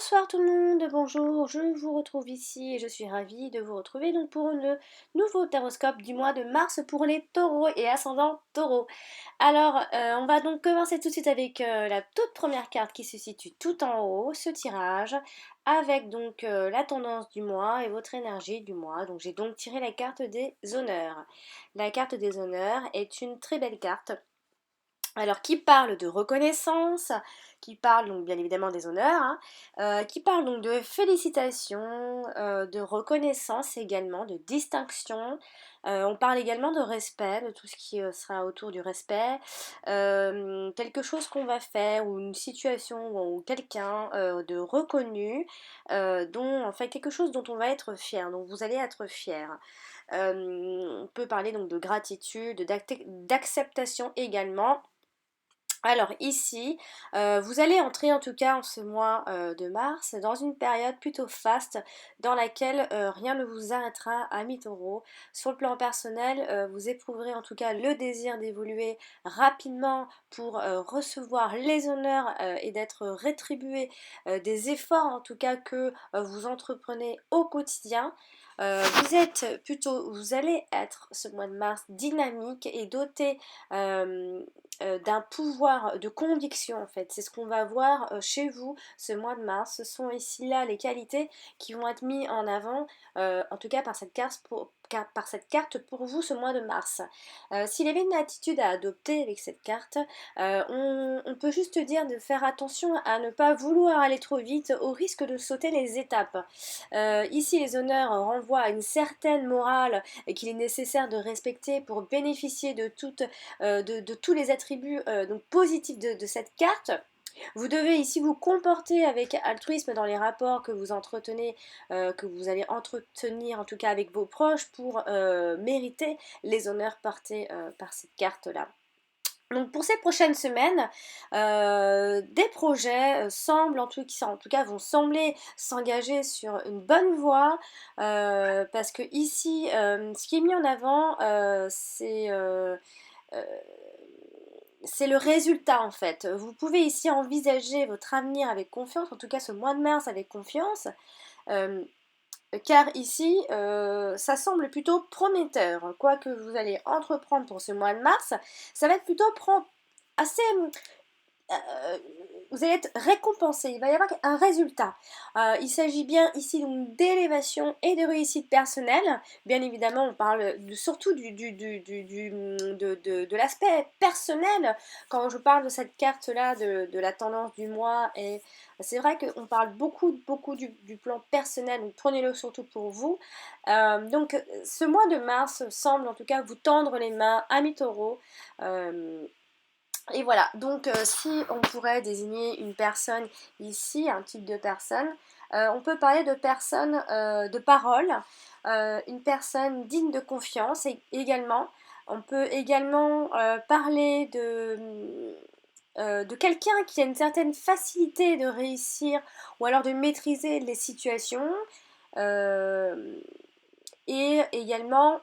Bonsoir tout le monde, bonjour, je vous retrouve ici et je suis ravie de vous retrouver donc pour le nouveau taroscope du mois de mars pour les taureaux et ascendant taureaux. Alors, on va donc commencer tout de suite avec la toute première carte qui se situe tout en haut, ce tirage, avec donc la tendance du mois et votre énergie du mois. Donc j'ai donc tiré la carte des honneurs. La carte des honneurs est une très belle carte. Alors, qui parle de reconnaissance, qui parle donc bien évidemment des honneurs, hein, qui parle donc de félicitations, de reconnaissance également, de distinction. On parle également de respect, de tout ce qui sera autour du respect, quelque chose qu'on va faire ou une situation ou quelqu'un de reconnu, dont en fait quelque chose dont on va être fier, dont vous allez être fier. On peut parler donc de gratitude, d'acceptation également. Alors ici, vous allez entrer en tout cas en ce mois de mars dans une période plutôt faste dans laquelle rien ne vous arrêtera, amis taureaux. Sur le plan personnel, vous éprouverez en tout cas le désir d'évoluer rapidement pour recevoir les honneurs et d'être rétribué des efforts en tout cas que vous entreprenez au quotidien. Vous allez être ce mois de mars dynamique et doté d'un pouvoir de conviction en fait. C'est ce qu'on va voir chez vous ce mois de mars. Ce sont ici là les qualités qui vont être mises en avant, en tout cas par cette carte pour vous ce mois de mars. S'il y avait une attitude à adopter avec cette carte, on peut juste dire de faire attention à ne pas vouloir aller trop vite au risque de sauter les étapes. Ici les honneurs renvoient à une certaine morale qu'il est nécessaire de respecter pour bénéficier de tous les attributs donc positifs de cette carte. Vous devez ici vous comporter avec altruisme dans les rapports que vous entretenez, que vous allez entretenir en tout cas avec vos proches pour mériter les honneurs par cette carte-là. Donc pour ces prochaines semaines, des projets semblent en tout cas vont sembler s'engager sur une bonne voie parce que ici, ce qui est mis en avant, euh, c'est le résultat en fait. Vous pouvez ici envisager votre avenir avec confiance, en tout cas ce mois de mars avec confiance, euh, car ici ça semble plutôt prometteur. Quoi que vous allez entreprendre pour ce mois de mars, ça va être plutôt assez euh, vous allez être récompensé, il va y avoir un résultat. Il s'agit bien ici donc d'élévation et de réussite personnelle. Bien évidemment, on parle surtout de l'aspect personnel quand je parle de cette carte-là, de la tendance du mois. Et c'est vrai qu'on parle beaucoup du plan personnel, donc prenez-le surtout pour vous. Donc ce mois de mars semble en tout cas vous tendre les mains, amis taureaux. Et voilà, donc si on pourrait désigner une personne ici, un type de personne, on peut parler de personne de parole, une personne digne de confiance également. On peut également parler de quelqu'un qui a une certaine facilité de réussir ou alors de maîtriser les situations. Euh, et également,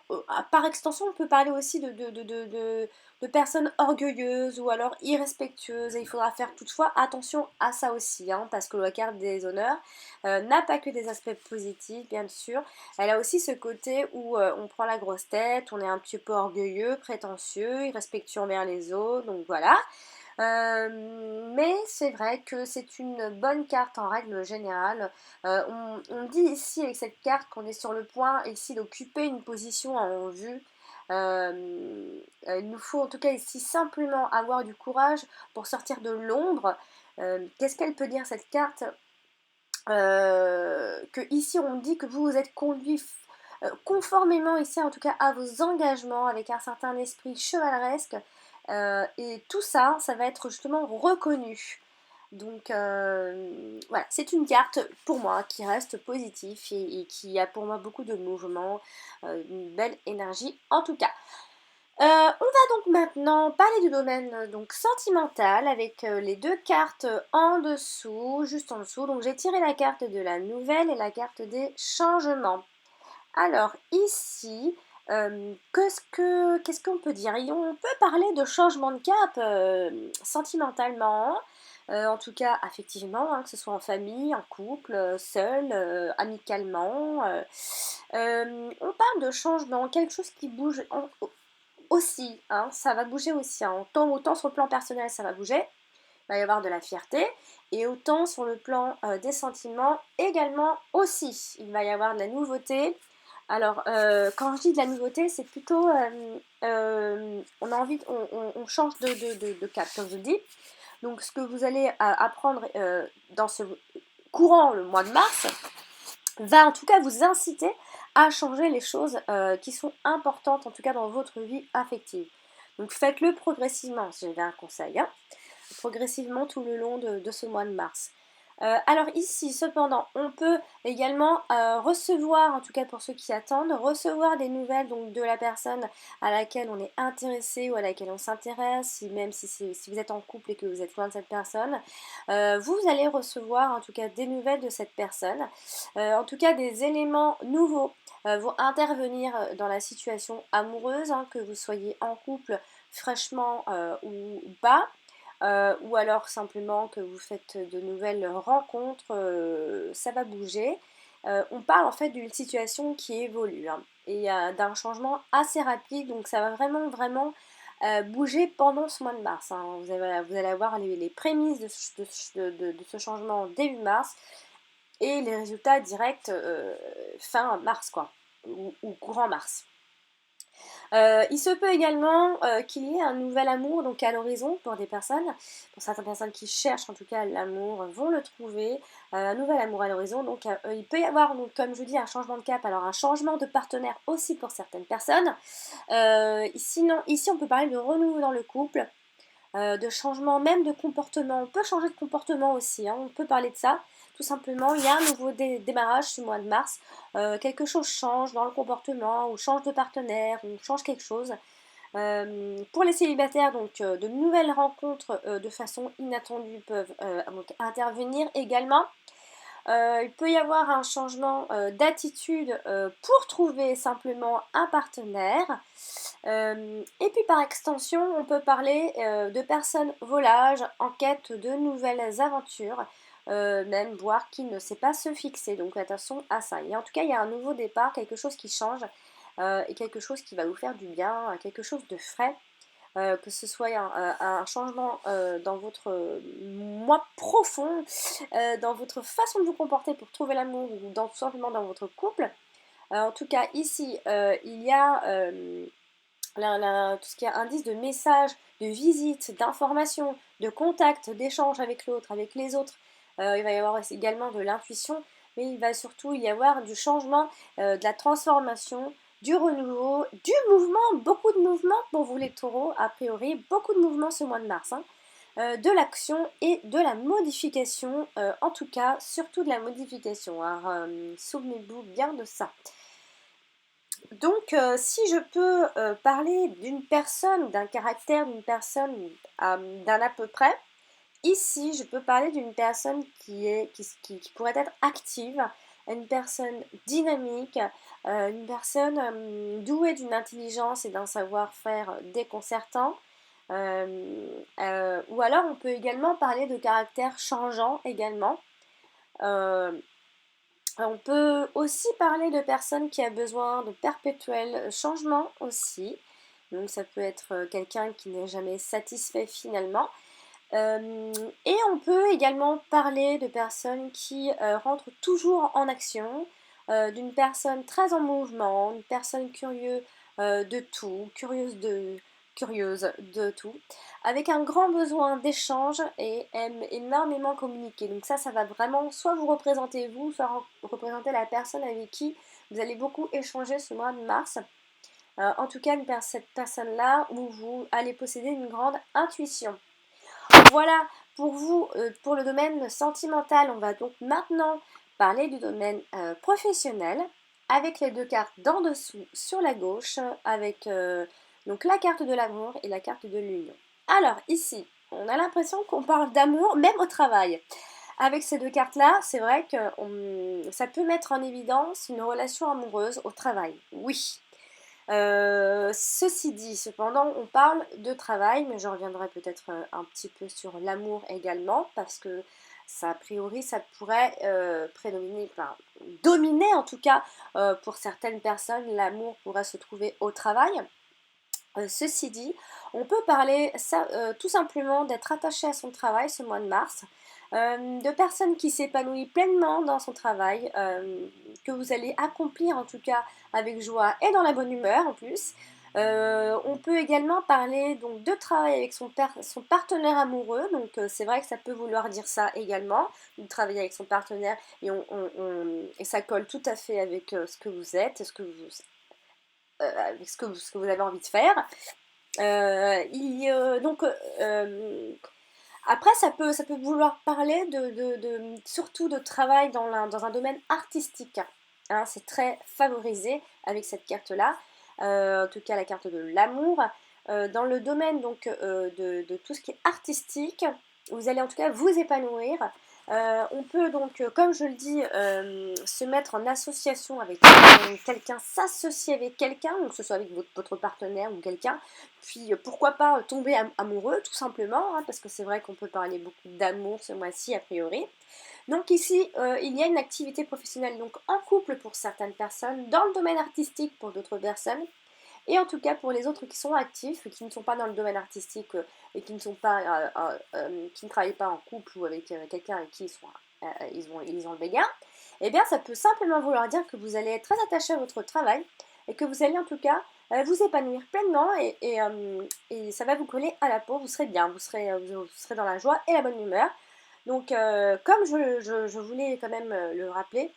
par extension, on peut parler aussi de personnes orgueilleuses ou alors irrespectueuses. Et il faudra faire toutefois attention à ça aussi, hein, parce que la carte des honneurs n'a pas que des aspects positifs, bien sûr. Elle a aussi ce côté où on prend la grosse tête, on est un petit peu orgueilleux, prétentieux, irrespectueux envers les autres. Donc voilà. Mais c'est vrai que c'est une bonne carte en règle générale. On dit ici avec cette carte qu'on est sur le point ici d'occuper une position en vue. Il nous faut en tout cas ici simplement avoir du courage pour sortir de l'ombre. Qu'est-ce qu'elle peut dire cette carte? Que ici on dit que vous vous êtes conduit conformément ici en tout cas à vos engagements avec un certain esprit chevaleresque et tout ça, ça va être justement reconnu. Donc voilà, c'est une carte pour moi qui reste positive et qui a pour moi beaucoup de mouvement, une belle énergie en tout cas. On va donc maintenant parler du domaine donc sentimental avec les deux cartes en dessous, juste en dessous. Donc j'ai tiré la carte de la nouvelle et la carte des changements. Alors ici, qu'est-ce qu'on peut dire? On peut parler de changement de cap sentimentalement. en tout cas affectivement, hein, que ce soit en famille, en couple, seul, amicalement. On parle de changement, quelque chose qui bouge aussi, hein, ça va bouger aussi, hein, autant sur le plan personnel ça va bouger, il va y avoir de la fierté, et autant sur le plan des sentiments également aussi, il va y avoir de la nouveauté. Alors, quand je dis de la nouveauté, c'est plutôt, on a envie, on change de cap, comme je dis. Donc, ce que vous allez apprendre dans ce courant, le mois de mars, va en tout cas vous inciter à changer les choses qui sont importantes, en tout cas dans votre vie affective. Donc, faites-le progressivement, si j'avais un conseil, hein, progressivement tout le long de ce mois de mars. Alors ici, cependant, on peut également recevoir, en tout cas pour ceux qui attendent, recevoir des nouvelles donc, de la personne à laquelle on est intéressé ou à laquelle on s'intéresse, même si vous êtes en couple et que vous êtes loin de cette personne. Vous allez recevoir en tout cas des nouvelles de cette personne, en tout cas des éléments nouveaux vont intervenir dans la situation amoureuse, hein, que vous soyez en couple fraîchement ou pas. Ou alors simplement que vous faites de nouvelles rencontres, ça va bouger. On parle en fait d'une situation qui évolue, hein, et d'un changement assez rapide, donc ça va vraiment bouger pendant ce mois de mars, hein. Vous allez avoir les prémices de ce changement début mars et les résultats directs fin mars, quoi, ou courant mars. Il se peut également qu'il y ait un nouvel amour donc à l'horizon pour des personnes, pour certaines personnes qui cherchent en tout cas l'amour vont le trouver, un nouvel amour à l'horizon. Donc il peut y avoir, donc, comme je vous dis, un changement de cap, alors un changement de partenaire aussi pour certaines personnes. Ici on peut parler de renouveau dans le couple, de changement même de comportement. On peut changer de comportement aussi, hein, on peut parler de ça. Tout simplement, il y a un nouveau démarrage ce mois de mars. Quelque chose change dans le comportement, ou change de partenaire, ou change quelque chose. Pour les célibataires, donc de nouvelles rencontres de façon inattendue peuvent donc intervenir également. Il peut y avoir un changement d'attitude pour trouver simplement un partenaire. Et puis par extension, on peut parler de personnes volages en quête de nouvelles aventures, même voire qui ne sait pas se fixer. Donc attention à ça. Et en tout cas, il y a un nouveau départ, quelque chose qui change et quelque chose qui va vous faire du bien, quelque chose de frais. Que ce soit un changement dans votre moi profond, dans votre façon de vous comporter pour trouver l'amour ou tout simplement dans votre couple. En tout cas, ici, il y a tout ce qui est indice de messages, de visites, d'informations, de contacts, d'échanges avec l'autre, avec les autres. Il va y avoir également de l'intuition, mais il va surtout y avoir du changement, de la transformation, du renouveau, du mouvement, beaucoup de mouvements pour vous les taureaux, a priori, beaucoup de mouvements ce mois de mars, hein. De l'action et de la modification, en tout cas, surtout de la modification. Alors, souvenez-vous bien de ça. Donc, si je peux parler d'une personne, d'un caractère d'une personne, d'un à peu près, ici je peux parler d'une personne qui pourrait être active, une personne dynamique, une personne douée d'une intelligence et d'un savoir-faire déconcertant. Ou alors on peut également parler de caractère changeant également. Euh, on peut aussi parler de personnes qui a besoin de perpétuel changement aussi. Donc ça peut être quelqu'un qui n'est jamais satisfait finalement. Et on peut également parler de personnes qui rentrent toujours en action, d'une personne très en mouvement, une personne curieuse de tout, curieuse de tout, avec un grand besoin d'échange et aime énormément communiquer. Donc ça va vraiment soit vous représenter vous, soit représenter la personne avec qui vous allez beaucoup échanger ce mois de mars. En tout cas, cette personne-là où vous allez posséder une grande intuition. Voilà pour vous, pour le domaine sentimental. On va donc maintenant parler du domaine professionnel avec les deux cartes d'en dessous sur la gauche, avec donc la carte de l'amour et la carte de l'union. Alors ici, on a l'impression qu'on parle d'amour même au travail. Avec ces deux cartes-là, c'est vrai que ça peut mettre en évidence une relation amoureuse au travail. Oui. Ceci dit, cependant, on parle de travail, mais je reviendrai peut-être un petit peu sur l'amour également, parce que ça, a priori, ça pourrait prédominer, enfin, dominer en tout cas pour certaines personnes, l'amour pourrait se trouver au travail. Ceci dit, on peut parler tout simplement d'être attaché à son travail ce mois de mars, de personnes qui s'épanouissent pleinement dans son travail, que vous allez accomplir en tout cas avec joie et dans la bonne humeur en plus. On peut également parler donc de travail avec son partenaire amoureux, donc c'est vrai que ça peut vouloir dire ça également, de travailler avec son partenaire et, et ça colle tout à fait avec ce que vous êtes, avec ce que vous avez envie de faire. Donc, après, ça peut vouloir parler surtout de travail dans un domaine artistique. Hein, c'est très favorisé avec cette carte-là, en tout cas la carte de l'amour. Dans le domaine donc, de tout ce qui est artistique, vous allez en tout cas vous épanouir. On peut donc, comme je le dis, se mettre en association avec quelqu'un, s'associer avec quelqu'un, donc que ce soit avec votre partenaire ou quelqu'un, puis pourquoi pas tomber amoureux tout simplement, hein, parce que c'est vrai qu'on peut parler beaucoup d'amour ce mois-ci a priori. Donc ici, il y a une activité professionnelle donc en couple pour certaines personnes, dans le domaine artistique pour d'autres personnes, et en tout cas pour les autres qui sont actifs, qui ne sont pas dans le domaine artistique et qui ne sont pas, qui ne travaillent pas en couple ou avec quelqu'un avec qui ils ont le béguin, eh bien ça peut simplement vouloir dire que vous allez être très attaché à votre travail et que vous allez en tout cas vous épanouir pleinement et ça va vous coller à la peau, vous serez bien, vous serez dans la joie et la bonne humeur. Donc comme je voulais quand même le rappeler,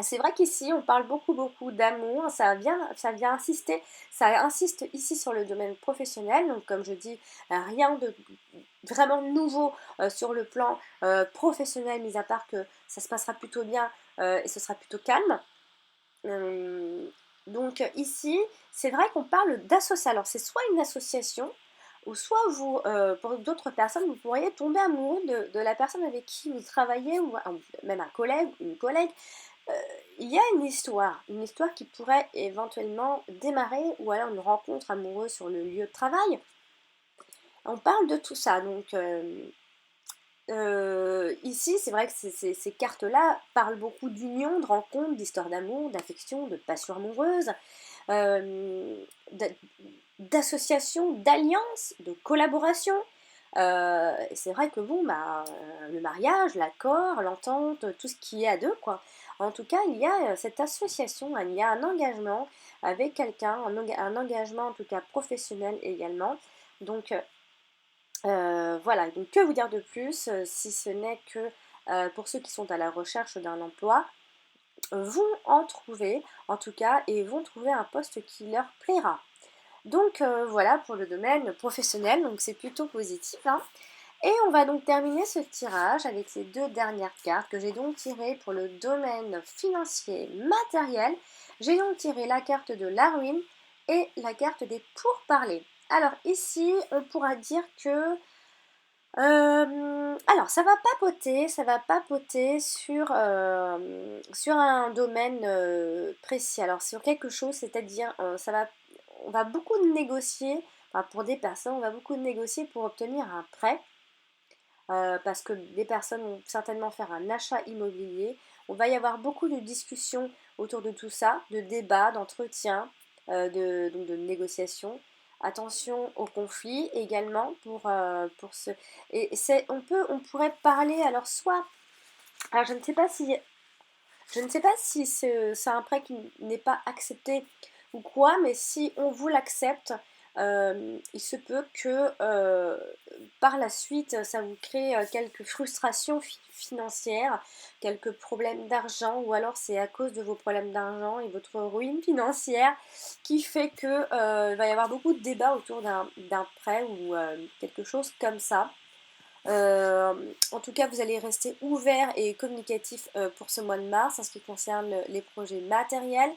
c'est vrai qu'ici, on parle beaucoup d'amour, ça insiste ici sur le domaine professionnel, donc comme je dis, rien de vraiment nouveau sur le plan professionnel, mis à part que ça se passera plutôt bien et ce sera plutôt calme. Euh, donc ici, c'est vrai qu'on parle d'association. Alors c'est soit une association, ou soit vous, pour d'autres personnes, vous pourriez tomber amoureux de la personne avec qui vous travaillez, ou même un collègue, une collègue. Euh, il y a une histoire qui pourrait éventuellement démarrer, ou alors une rencontre amoureuse sur le lieu de travail. On parle de tout ça, donc ici c'est vrai que ces cartes-là parlent beaucoup d'union, de rencontre, d'histoire d'amour, d'affection, de passion amoureuse, euh, d'association, d'alliance, de collaboration. C'est vrai que bon, bah, le mariage, l'accord, l'entente, tout ce qui est à deux, quoi. En tout cas, il y a cette association, il y a un engagement avec quelqu'un, un engagement en tout cas professionnel également. Donc voilà, donc que vous dire de plus, si ce n'est que pour ceux qui sont à la recherche d'un emploi, vont en trouver en tout cas et vont trouver un poste qui leur plaira. Donc voilà pour le domaine professionnel, donc c'est plutôt positif, hein. Et on va donc terminer ce tirage avec ces deux dernières cartes que j'ai donc tirées pour le domaine financier matériel. J'ai donc tiré la carte de la ruine et la carte des pourparlers. Alors ici, on pourra dire que alors, ça va papoter sur un domaine précis. Alors, sur quelque chose, c'est-à-dire, on va beaucoup négocier, enfin, pour des personnes, on va beaucoup négocier pour obtenir un prêt, parce que des personnes vont certainement faire un achat immobilier. On va y avoir beaucoup de discussions autour de tout ça, de débats, d'entretiens, donc de négociations. Attention au conflit également pour ce. Et on pourrait parler alors soit. Alors je ne sais pas si c'est un prêt qui n'est pas accepté ou quoi, mais si on vous l'accepte, il se peut que par la suite, ça vous crée quelques frustrations financières, quelques problèmes d'argent, ou alors c'est à cause de vos problèmes d'argent et votre ruine financière qui fait que il va y avoir beaucoup de débats autour d'un prêt ou quelque chose comme ça. Euh, En tout cas, vous allez rester ouvert et communicatif pour ce mois de mars en ce qui concerne les projets matériels.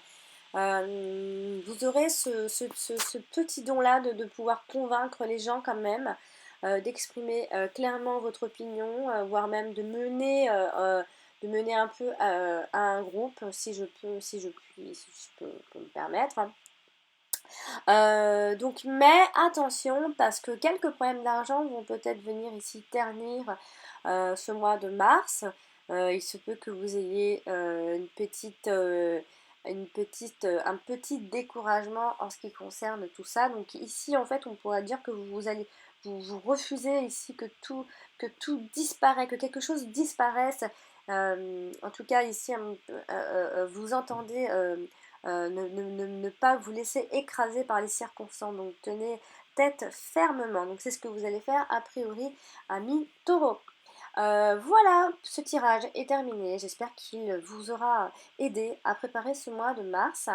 Vous aurez ce petit don-là de pouvoir convaincre les gens quand même, d'exprimer clairement votre opinion, voire même de mener un peu à un groupe si je peux me permettre. Donc, mais attention parce que quelques problèmes d'argent vont peut-être venir ici ternir ce mois de mars. Il se peut que vous ayez un petit découragement en ce qui concerne tout ça. Donc ici, en fait, on pourrait dire que vous refusez ici que tout disparaît, que quelque chose disparaisse. En tout cas, ici, vous entendez ne pas vous laisser écraser par les circonstances. Donc tenez tête fermement. Donc c'est ce que vous allez faire a priori, ami taureau. Voilà, ce tirage est terminé. J'espère qu'il vous aura aidé à préparer ce mois de mars.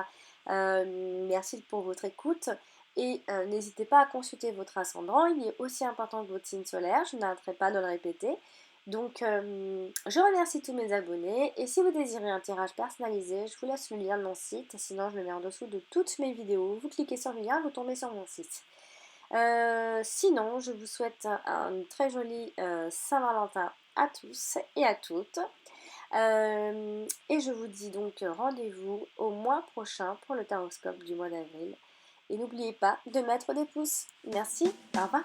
Merci pour votre écoute. Et n'hésitez pas à consulter votre ascendant, il est aussi important que votre signe solaire, je n'arrêterai pas de le répéter. Donc je remercie tous mes abonnés et si vous désirez un tirage personnalisé, je vous laisse le lien de mon site, sinon je le mets en dessous de toutes mes vidéos. Vous cliquez sur le lien, vous tombez sur mon site. Sinon, je vous souhaite un très joli Saint-Valentin à tous et à toutes. Et je vous dis donc rendez-vous au mois prochain pour le taroscope du mois d'avril. Et n'oubliez pas de mettre des pouces. Merci, au revoir.